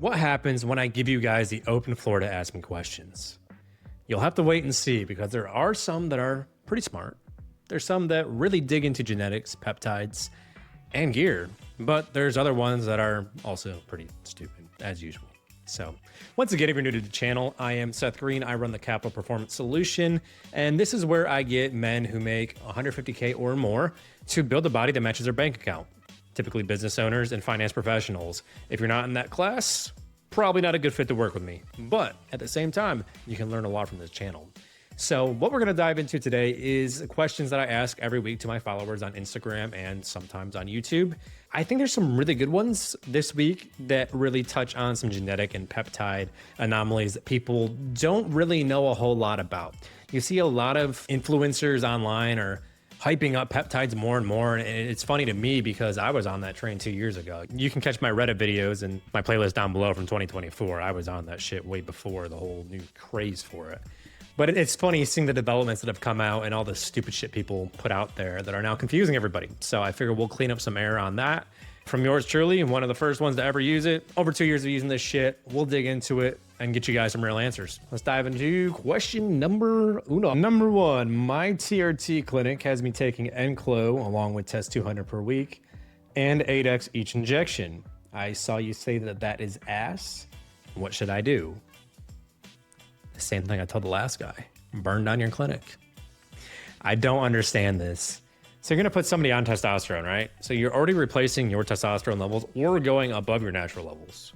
What happens when I give you guys the open floor to ask me questions? You'll have to wait and see because there are some that are pretty smart. There's some that really dig into genetics, peptides, and gear, but there's other ones that are also pretty stupid, as usual. So once again, if you're new to the channel, I am Seth Green. I run the Capital Performance Solution, and this is where I get men who make 150K or more to build a body that matches their bank account. Typically business owners and finance professionals. If you're not in that class, probably not a good fit to work with me. But at the same time, you can learn a lot from this channel. So what we're gonna dive into today is questions that I ask every week to my followers on Instagram and sometimes on YouTube. I think there's some really good ones this week that really touch on some genetic and peptide anomalies that people don't really know a whole lot about. You see a lot of influencers online or hyping up peptides more and more. And it's funny to me because I was on that train 2 years ago. You can catch my Reddit videos and my playlist down below from 2024. I was on that shit way before the whole new craze for it. But it's funny seeing the developments that have come out and all the stupid shit people put out there that are now confusing everybody. So I figure we'll clean up some air on that. From yours truly, one of the first ones to ever use it. Over 2 years of using this shit. We'll dig into it and get you guys some real answers. Let's dive into question number uno. Number one, my TRT clinic has me taking Enclo along with Test 200 per week and 8x each injection. I saw you say that that is ass. What should I do? The same thing I told the last guy. Burn down your clinic. I don't understand this. So you're gonna put somebody on testosterone, right? So you're already replacing your testosterone levels or going above your natural levels.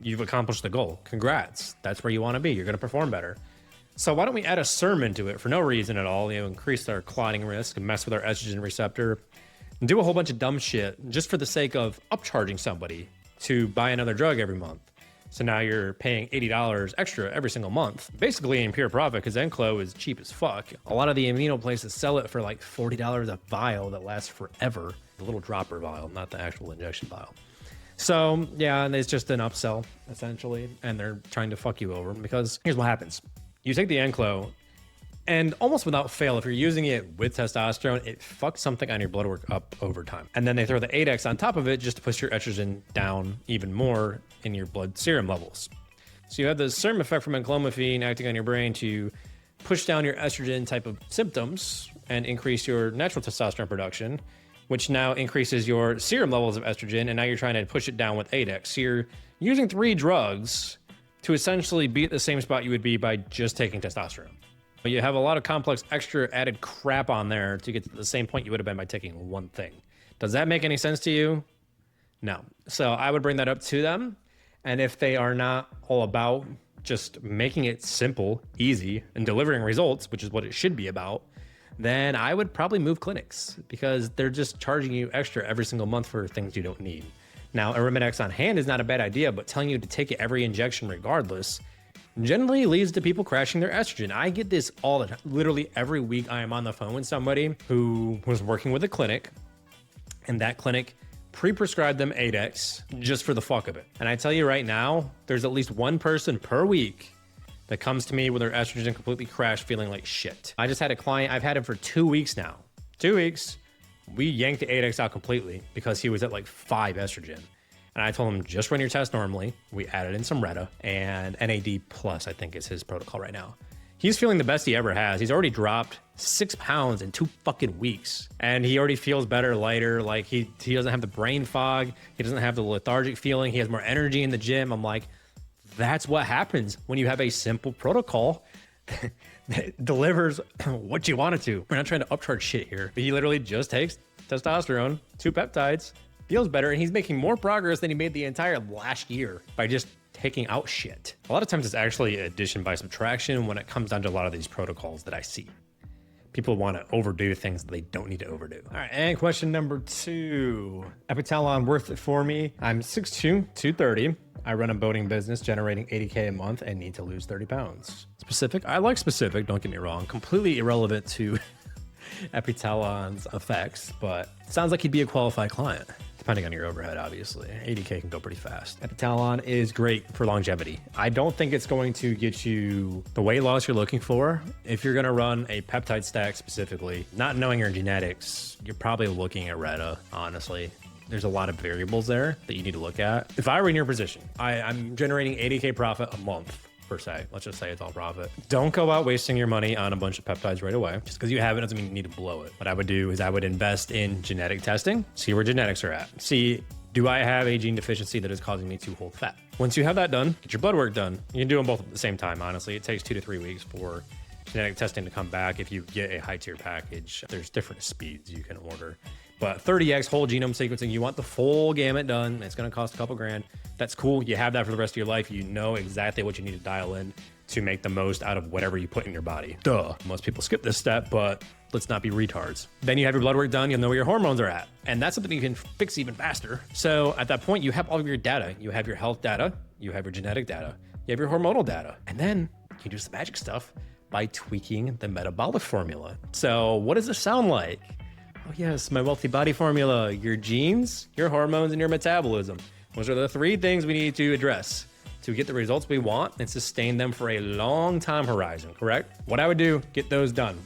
You've accomplished the goal. Congrats. That's where you wanna be. You're gonna perform better. So why don't we add a sermon to it for no reason at all, increase our clotting risk and mess with our estrogen receptor and do a whole bunch of dumb shit just for the sake of upcharging somebody to buy another drug every month. So now you're paying $80 extra every single month, basically in pure profit because Enclo is cheap as fuck. A lot of the amino places sell it for like $40 a vial that lasts forever. The little dropper vial, not the actual injection vial. So yeah, and it's just an upsell essentially, and they're trying to fuck you over because here's what happens. You take the Enclo and almost without fail, if you're using it with testosterone, it fucks something on your blood work up over time. And then they throw the 8x on top of it just to push your estrogen down even more in your blood serum levels. So you have the serum effect from enclomiphene acting on your brain to push down your estrogen type of symptoms and increase your natural testosterone production, which now increases your serum levels of estrogen. And now you're trying to push it down with 8x. So you're using 3 drugs to essentially be at the same spot you would be by just taking testosterone. You have a lot of complex extra added crap on there to get to the same point you would have been by taking one thing. Does that make any sense to you? No. So I would bring that up to them. And if they are not all about just making it simple, easy, and delivering results, which is what it should be about, then I would probably move clinics because they're just charging you extra every single month for things you don't need. Now, Arimidex on hand is not a bad idea, but telling you to take it every injection regardless generally leads to people crashing their estrogen. I get this all the time. Literally every week I am on the phone with somebody who was working with a clinic, and that clinic pre-prescribed them 8x just for the fuck of it. And I tell you right now, there's at least one person per week that comes to me with their estrogen completely crashed feeling like shit. I just had a client, I've had him for 2 weeks now. 2 weeks, we yanked the 8x out completely because he was at like 5 estrogen. And I told him, just run your test normally. We added in some Retta and NAD plus, I think is his protocol right now. He's feeling the best he ever has. He's already dropped 6 pounds in 2 fucking weeks. And he already feels better, lighter. Like he doesn't have the brain fog. He doesn't have the lethargic feeling. He has more energy in the gym. I'm like, that's what happens when you have a simple protocol that delivers what you want it to. We're not trying to upcharge shit here. But he literally just takes testosterone, 2 peptides, feels better, and he's making more progress than he made the entire last year by just taking out shit. A lot of times it's actually addition by subtraction when it comes down to a lot of these protocols that I see. People want to overdo things that they don't need to overdo. All right, and question number 2. Epitalon worth it for me? I'm 6'2", 230. I run a boating business generating 80K a month and need to lose 30 pounds. Specific? I like specific, don't get me wrong. Completely irrelevant to Epitalon's effects, but it sounds like he'd be a qualified client. Depending on your overhead, obviously. 80K can go pretty fast. Epitalon is great for longevity. I don't think it's going to get you the weight loss you're looking for. If you're gonna run a peptide stack specifically, not knowing your genetics, you're probably looking at Retta, honestly. there's a lot of variables there that you need to look at. If I were in your position, I'm generating 80K profit a month per se. Let's just say it's all profit. Don't go out wasting your money on a bunch of peptides right away. Just because you have it doesn't mean you need to blow it. What I would do is I would invest in genetic testing, see where genetics are at. See, do I have a gene deficiency that is causing me to hold fat? Once you have that done, get your blood work done. You can do them both at the same time, honestly. It takes 2 to 3 weeks for genetic testing to come back. If you get a high tier package, there's different speeds you can order. But 30x whole genome sequencing, you want the full gamut done. It's going to cost a couple grand. That's cool. You have that for the rest of your life. You know exactly what you need to dial in to make the most out of whatever you put in your body. Duh. Most people skip this step, but let's not be retards. Then you have your blood work done. You'll know where your hormones are at. And that's something you can fix even faster. So at that point, you have all of your data. You have your health data. You have your genetic data. You have your hormonal data. And then you can do some magic stuff by tweaking the metabolic formula. So what does this sound like? Oh yes, my wealthy body formula, your genes, your hormones, and your metabolism. Those are the 3 things we need to address to get the results we want and sustain them for a long time horizon, correct? What I would do, get those done.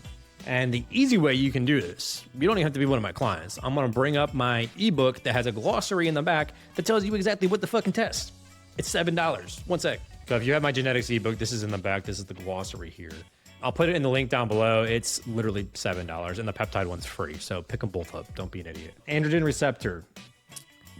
And the easy way you can do this, you don't even have to be one of my clients. I'm gonna bring up my ebook that has a glossary in the back that tells you exactly what to fucking test. It's $7. One sec. So if you have my genetics ebook, this is in the back. This is the glossary here. I'll put it in the link down below. It's literally $7 and the peptide one's free. So pick them both up. Don't be an idiot. Androgen receptor.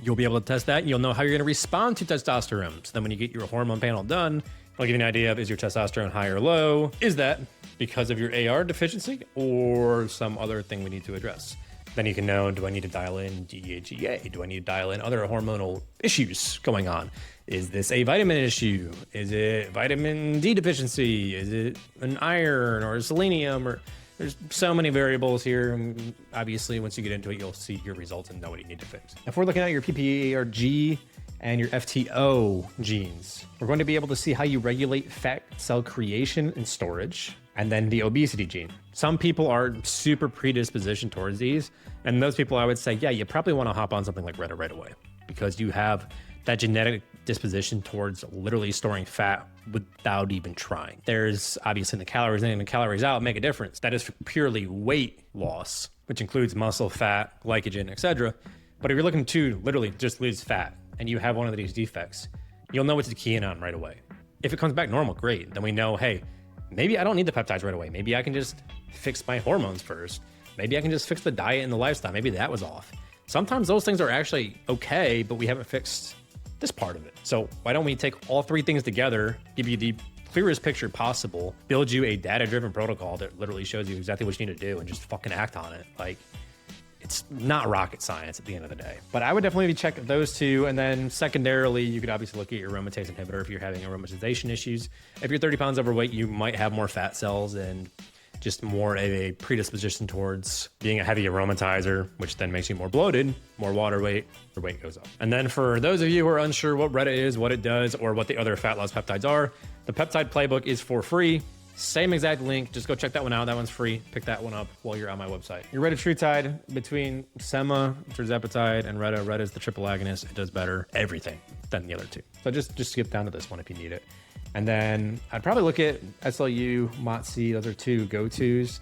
You'll be able to test that. And you'll know how you're going to respond to testosterone. So then when you get your hormone panel done, I'll give you an idea of, is your testosterone high or low? Is that because of your AR deficiency or some other thing we need to address? Then you can know, do I need to dial in DHEA? Do I need to dial in other hormonal issues going on? Is this a vitamin issue? Is it vitamin D deficiency? Is it an iron or selenium? Or there's so many variables here. And obviously, once you get into it, you'll see your results and know what you need to fix. If we're looking at your PPARG and your FTO genes, we're going to be able to see how you regulate fat cell creation and storage, and then the obesity gene. Some people are super predispositioned towards these, and those people I would say, yeah, you probably want to hop on something like Retta right away because you have that genetic disposition towards literally storing fat without even trying. There's obviously the calories in and the calories out make a difference. That is purely weight loss, which includes muscle, fat, glycogen, etc. But if you're looking to literally just lose fat and you have one of these defects, you'll know what to key in on right away. If it comes back normal, great. Then we know, hey, maybe I don't need the peptides right away. Maybe I can just fix my hormones first. Maybe I can just fix the diet and the lifestyle. Maybe that was off. Sometimes those things are actually okay, but we haven't fixed this part of it. So why don't we take all 3 things together, give you the clearest picture possible, build you a data-driven protocol that literally shows you exactly what you need to do and just fucking act on it. Like, it's not rocket science at the end of the day. But I would definitely check those 2. And then secondarily, you could obviously look at your aromatase inhibitor if you're having aromatization issues. If you're 30 pounds overweight, you might have more fat cells and just more of a predisposition towards being a heavy aromatizer, which then makes you more bloated, more water weight, your weight goes up. And then for those of you who are unsure what Retta is, what it does, or what the other fat loss peptides are, the peptide playbook is for free. Same exact link. Just go check that one out. That one's free. Pick that one up while you're on my website. Your retatrutide between Sema, tirzepatide, and Retta. Retta is the triple agonist. It does better everything than the other 2. So just skip down to this one if you need it. And then I'd probably look at SLU, MOTS-C. Those are 2 go-tos.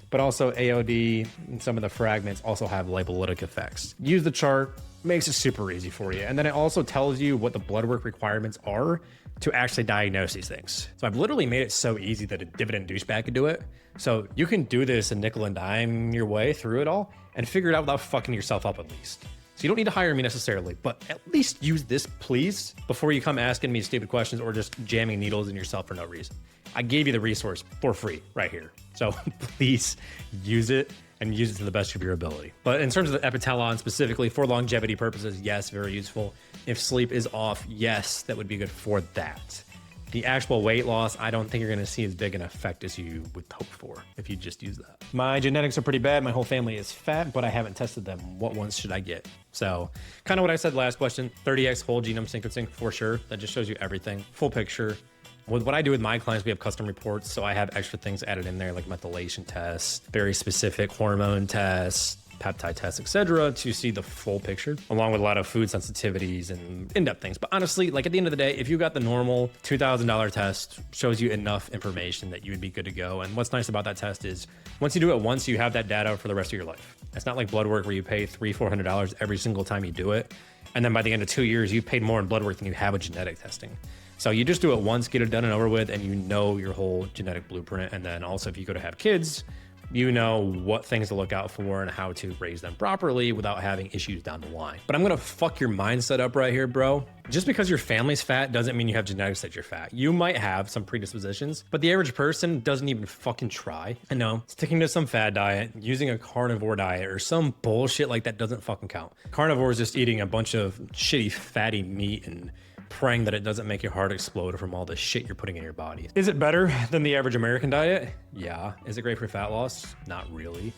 But also AOD and some of the fragments also have lipolytic effects. Use the chart. Makes it super easy for you. And then it also tells you what the blood work requirements are to actually diagnose these things. So I've literally made it so easy that a dividend douchebag could do it. So you can do this and nickel and dime your way through it all and figure it out without fucking yourself up at least. So you don't need to hire me necessarily, but at least use this, please, before you come asking me stupid questions or just jamming needles in yourself for no reason. I gave you the resource for free right here. So please use it and use it to the best of your ability. But in terms of the Epitalon specifically for longevity purposes, yes, very useful. If sleep is off, yes, that would be good for that. The actual weight loss, I don't think you're gonna see as big an effect as you would hope for if you just use that. My genetics are pretty bad. My whole family is fat, but I haven't tested them. What ones should I get? So kind of what I said last question, 30x whole genome sequencing for sure. That just shows you everything, full picture. With what I do with my clients, we have custom reports. So I have extra things added in there like methylation tests, very specific hormone tests, peptide tests, etc., to see the full picture, along with a lot of food sensitivities and in-depth things. But honestly, like at the end of the day, if you got the normal $2,000 test, shows you enough information that you would be good to go. And what's nice about that test is once you do it once, you have that data for the rest of your life. It's not like blood work where you pay $300-400 every single time you do it. And then by the end of 2 years, you've paid more in blood work than you have with genetic testing. So you just do it once, get it done and over with, and you know your whole genetic blueprint. And then also if you go to have kids, you know what things to look out for and how to raise them properly without having issues down the line. But I'm gonna fuck your mindset up right here, bro. Just because your family's fat doesn't mean you have genetics that you're fat. You might have some predispositions, but the average person doesn't even fucking try. I know, sticking to some fad diet, using a carnivore diet or some bullshit like that doesn't fucking count. Carnivore is just eating a bunch of shitty fatty meat and praying that it doesn't make your heart explode from all the shit you're putting in your body. Is it better than the average American diet? Yeah. Is it great for fat loss? Not really.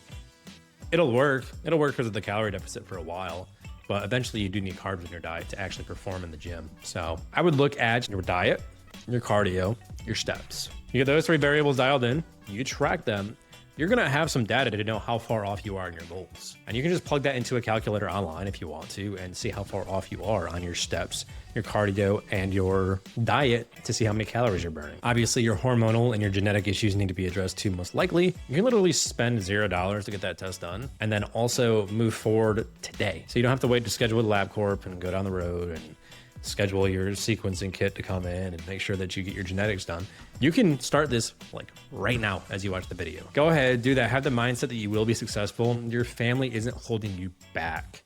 It'll work. It'll work because of the calorie deficit for a while, but eventually you do need carbs in your diet to actually perform in the gym. So I would look at your diet, your cardio, your steps. You get those 3 variables dialed in, you track them, you're gonna have some data to know how far off you are in your goals. And you can just plug that into a calculator online if you want to and see how far off you are on your steps, your cardio, and your diet to see how many calories you're burning. Obviously, your hormonal and your genetic issues need to be addressed too, most likely. You can literally spend $0 to get that test done and then also move forward today. So you don't have to wait to schedule with LabCorp and go down the road and schedule your sequencing kit to come in and make sure that you get your genetics done. You can start this like right now as you watch the video. Go ahead, do that. Have the mindset that you will be successful. Your family isn't holding you back.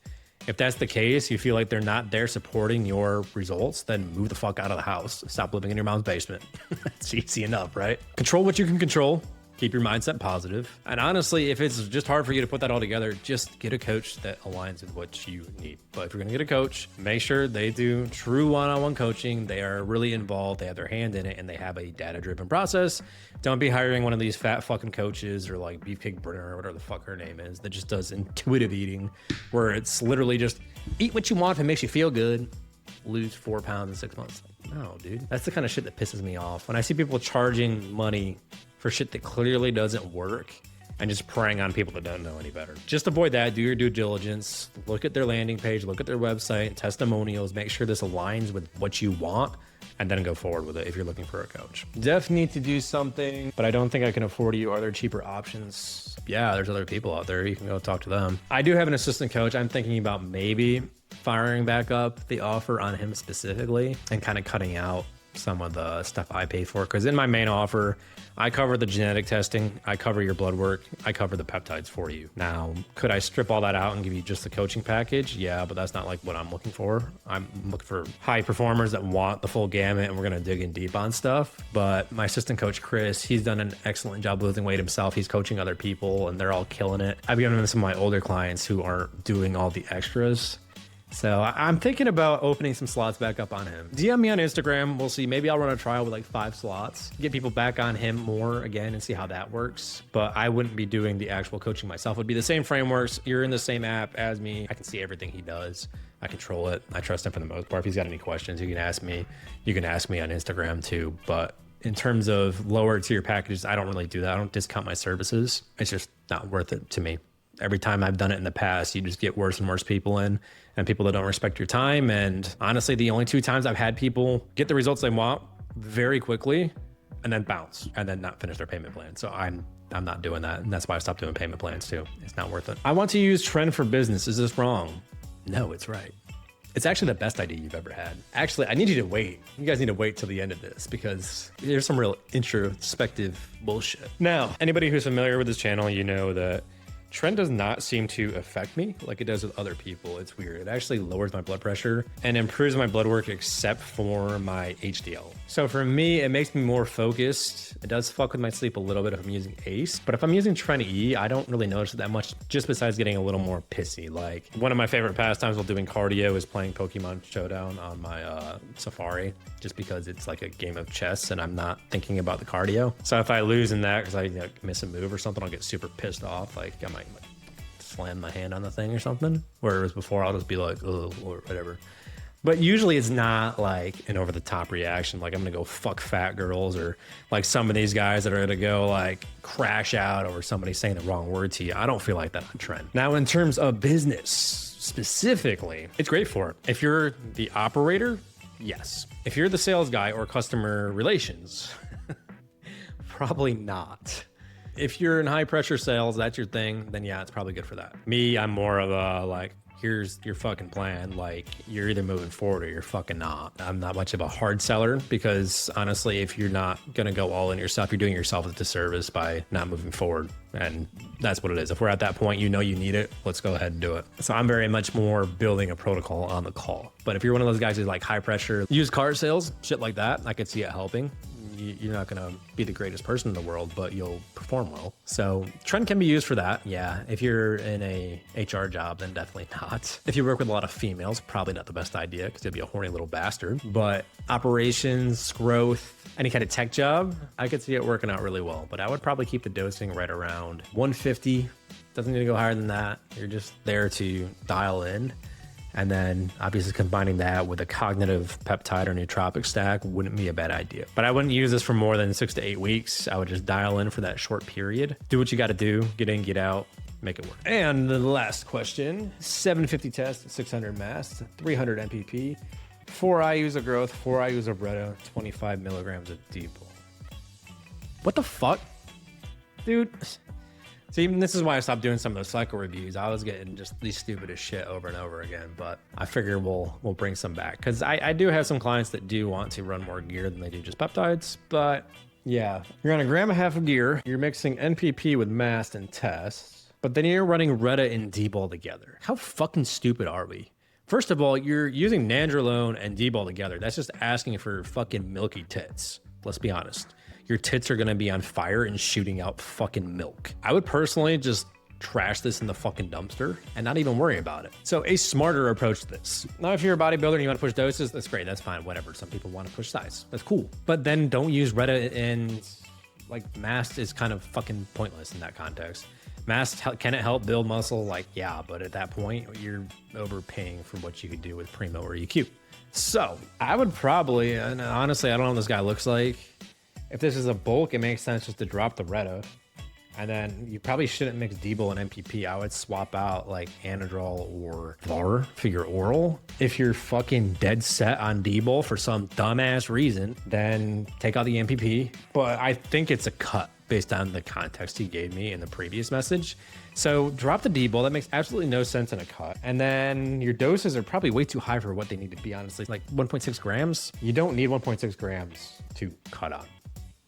If that's the case, you feel like they're not there supporting your results, then move the fuck out of the house. Stop living in your mom's basement. It's easy enough, right? Control what you can control. Keep your mindset positive. And honestly, if it's just hard for you to put that all together, just get a coach that aligns with what you need. But if you're gonna get a coach, make sure they do true one-on-one coaching. They are really involved, they have their hand in it, and they have a data-driven process. Don't be hiring one of these fat fucking coaches or like Beefcake Brenner or whatever the fuck her name is that just does intuitive eating, where it's literally just eat what you want if it makes you feel good, lose 4 pounds in 6 months. No, dude. That's the kind of shit that pisses me off. When I see people charging money for shit that clearly doesn't work and just preying on people that don't know any better. Just avoid that. Do your due diligence. Look at their landing page, look at their website, testimonials, make sure this aligns with what you want, and then go forward with it if you're looking for a coach. Definitely need to do something, but I don't think I can afford you. Are there cheaper options? Yeah, there's other people out there. You can go talk to them. I do have an assistant coach. I'm thinking about maybe firing back up the offer on him specifically and kind of cutting out some of the stuff I pay for. Because in my main offer, I cover the genetic testing, I cover your blood work, I cover the peptides for you. Now, could I strip all that out and give you just the coaching package? Yeah, but that's not like what I'm looking for. I'm looking for high performers that want the full gamut, and we're gonna dig in deep on stuff. But my assistant coach, Chris, he's done an excellent job losing weight himself. He's coaching other people and they're all killing it. I've given him some of my older clients who aren't doing all the extras. So I'm thinking about opening some slots back up on him. DM me on Instagram. We'll see. Maybe I'll run a trial with like 5 slots, get people back on him more again and see how that works. But I wouldn't be doing the actual coaching myself. It would be the same frameworks. You're in the same app as me. I can see everything he does. I control it. I trust him for the most part. If he's got any questions, you can ask me. You can ask me on Instagram too. But in terms of lower tier packages, I don't really do that. I don't discount my services. It's just not worth it to me. Every time I've done it in the past, you just get worse and worse people in and people that don't respect your time. And honestly, the only 2 times I've had people get the results they want very quickly and then bounce and then not finish their payment plan. So I'm not doing that. And that's why I stopped doing payment plans too. It's not worth it. I want to use Tren for business. Is this wrong? No, it's right. It's actually the best idea you've ever had. Actually, I need you to wait. You guys need to wait till the end of this because there's some real introspective bullshit. Now, anybody who's familiar with this channel, you know that Tren does not seem to affect me like it does with other people. It's weird. It actually lowers my blood pressure and improves my blood work except for my HDL. So for me, it makes me more focused. It does fuck with my sleep a little bit if I'm using ACE, but if I'm using Tren E, I don't really notice it that much, just besides getting a little more pissy. Like one of my favorite pastimes while doing cardio is playing Pokemon Showdown on my Safari, just because it's like a game of chess and I'm not thinking about the cardio. So if I lose in that because I miss a move or something, I'll get super pissed off. Like I might slam my hand on the thing or something. Whereas before I'll just be like, oh, or whatever. But usually it's not like an over the top reaction. Like I'm going to go fuck fat girls, or like some of these guys that are going to go like crash out over somebody saying the wrong word to you. I don't feel like that on Tren. Now, in terms of business specifically, it's great for it. If you're the operator, yes. If you're the sales guy or customer relations, probably not. If you're in high pressure sales, that's your thing, then yeah, it's probably good for that. Me, I'm more of a like, here's your fucking plan. Like, you're either moving forward or you're fucking not. I'm not much of a hard seller because honestly, if you're not gonna go all in yourself, you're doing yourself a disservice by not moving forward. And that's what it is. If we're at that point, you know you need it, let's go ahead and do it. So I'm very much more building a protocol on the call. But if you're one of those guys who's like high pressure, used car sales, shit like that, I could see it helping. You're not going to be the greatest person in the world, but you'll perform well. So Tren can be used for that. Yeah. If you're in a HR job, then definitely not. If you work with a lot of females, probably not the best idea because you'll be a horny little bastard. But operations, growth, any kind of tech job, I could see it working out really well. But I would probably keep the dosing right around 150. Doesn't need to go higher than that. You're just there to dial in. And then obviously combining that with a cognitive peptide or nootropic stack wouldn't be a bad idea. But I wouldn't use this for more than 6 to 8 weeks. I would just dial in for that short period. Do what you got to do. Get in, get out, make it work. And the last question, 750 test, 600 mass, 300 MPP, 4 IUs of growth, 4 IUs of Bretta, 25 milligrams of depot. What the fuck? Dude. See, this is why I stopped doing some of those cycle reviews. I was getting just the stupidest shit over and over again, but I figure we'll bring some back because I do have some clients that do want to run more gear than they do just peptides. But yeah, you're on 1.5 grams of gear. You're mixing NPP with mast and tests, but then you're running Retta and D-ball together. How fucking stupid are we? First of all, you're using nandrolone and D-ball together. That's just asking for fucking milky tits. Let's be honest. Your tits are going to be on fire and shooting out fucking milk. I would personally just trash this in the fucking dumpster and not even worry about it. So a smarter approach to this. Now, if you're a bodybuilder and you want to push doses, that's great. That's fine. Whatever. Some people want to push size. That's cool. But then don't use Retta and like mast is kind of fucking pointless in that context. Mast, can it help build muscle? Like, yeah, but at that point, you're overpaying for what you could do with Primo or EQ. So I would probably, and honestly, I don't know what this guy looks like. If this is a bulk, it makes sense just to drop the Retta. And then you probably shouldn't mix Debol and MPP. I would swap out like Anadrol or VAR for your oral. If you're fucking dead set on Debol for some dumbass reason, then take out the MPP. But I think it's a cut based on the context he gave me in the previous message. So drop the Debol. That makes absolutely no sense in a cut. And then your doses are probably way too high for what they need to be, honestly. Like 1.6 grams. You don't need 1.6 grams to cut on.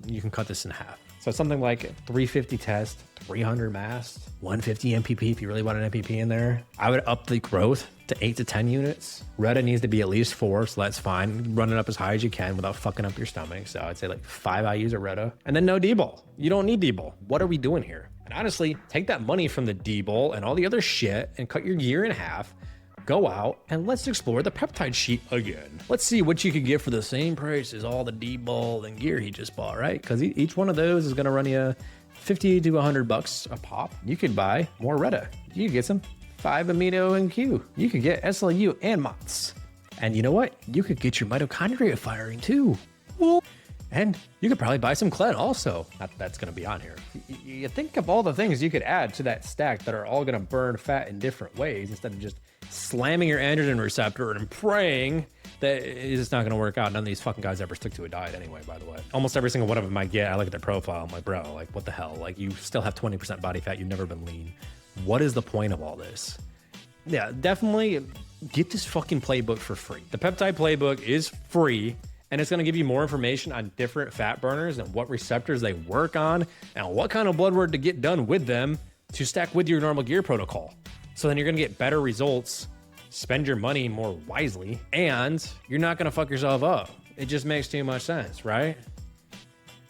You can cut this in half. So something like 350 test, 300 mast, 150 MPP if you really want an MPP in there. I would up the growth to 8 to 10 units. Retta needs to be at least 4, so that's fine. Run it up as high as you can without fucking up your stomach. So I'd say like 5 IUs of Retta. And then no D-ball. You don't need D-ball. What are we doing here? And honestly, take that money from the D-ball and all the other shit and cut your gear in half. Go out and let's explore the peptide sheet again. Let's see what you could get for the same price as all the D-ball and gear he just bought, right? Because each one of those is going to run you $50 to $100 a pop. You could buy more Retta. You could get some 5-amino and Q. You could get SLU and MOTS. And you know what? You could get your mitochondria firing too. And you could probably buy some Clen also. Not that that's going to be on here. You think of all the things you could add to that stack that are all going to burn fat in different ways instead of just slamming your androgen receptor and praying that it's not going to work out. None of these fucking guys ever stick to a diet anyway, by the way. Almost every single one of them I get, I look at their profile, I'm like, bro, like what the hell? Like you still have 20% body fat. You've never been lean. What is the point of all this? Yeah, definitely get this fucking playbook for free. The peptide playbook is free. And it's going to give you more information on different fat burners and what receptors they work on and what kind of blood work to get done with them to stack with your normal gear protocol. So then you're going to get better results, spend your money more wisely, and you're not going to fuck yourself up. It just makes too much sense, right?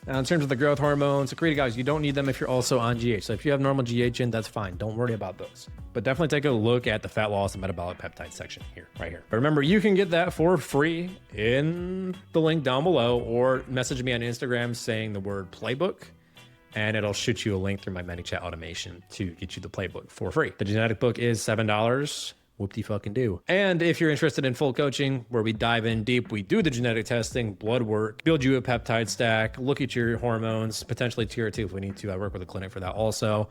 Now, in terms of the growth hormones, secretagogues, you don't need them if you're also on GH. So if you have normal GH in, that's fine. Don't worry about those. But definitely take a look at the fat loss and metabolic peptide section here, right here. But remember, you can get that for free in the link down below or message me on Instagram saying the word playbook, and it'll shoot you a link through my ManyChat automation to get you the playbook for free. The genetic book is $7 whoop-de-fucking-do. And if you're interested in full coaching, where we dive in deep, we do the genetic testing, blood work, build you a peptide stack, look at your hormones, potentially TRT if we need to. I work with a clinic for that also.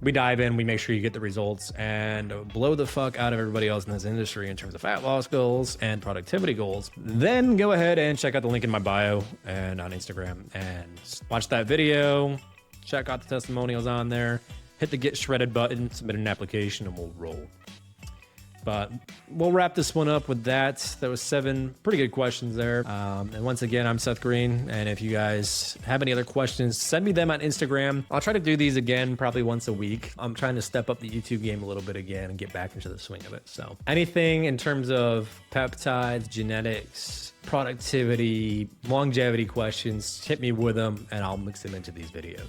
We dive in, we make sure you get the results, and blow the fuck out of everybody else in this industry in terms of fat loss goals and productivity goals. Then go ahead and check out the link in my bio and on Instagram and watch that video. Check out the testimonials on there. Hit the get shredded button, submit an application, and we'll roll. But we'll wrap this one up with that. That was 7 pretty good questions there. And once again, I'm Seth Green. And if you guys have any other questions, send me them on Instagram. I'll try to do these again probably once a week. I'm trying to step up the YouTube game a little bit again and get back into the swing of it. So anything in terms of peptides, genetics, productivity, longevity questions, hit me with them and I'll mix them into these videos.